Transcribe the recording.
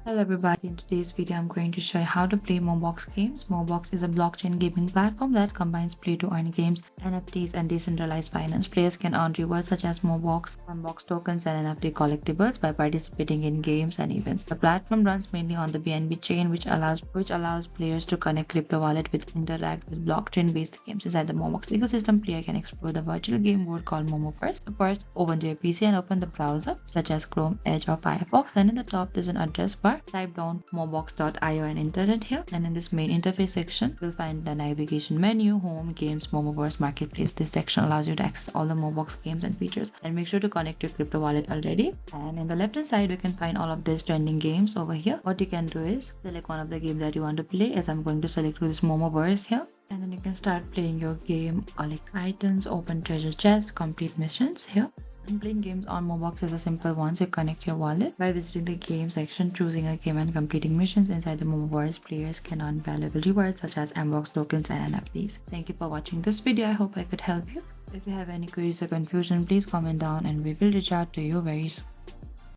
Hello everybody, in today's video I'm going to show you how to play Mobox games. Mobox is a blockchain gaming platform that combines play-to-earn games, NFTs and decentralized finance. Players can earn rewards such as Mobox tokens and NFT collectibles by participating in games and events. The platform runs mainly on the BNB chain which allows players to connect crypto wallet with interact with blockchain-based games. Inside the Mobox ecosystem, player can explore the virtual game world called Momo. First, open your PC and open the browser such as Chrome, Edge or Firefox. Then in the top there's an address bar. Type down mobox.io and enter it here, and in this main interface section you'll find the navigation menu, home, games, Momoverse, marketplace. This section allows you to access all the Mobox games and features, and make sure to connect your crypto wallet already. And in the left hand side you can find all of these trending games over here. What you can do is select one of the games that you want to play, as I'm going to select through this Momoverse here, and then you can start playing your game, collect items, open treasure chest, complete missions here. And playing games on Mobox is a simple one. You connect your wallet by visiting the game section, choosing a game and completing missions. Inside the Mobox, players can earn valuable rewards such as Mobox tokens and NFTs. Thank you for watching this video. I hope I could help you. If you have any queries or confusion, please comment down and we will reach out to you very soon.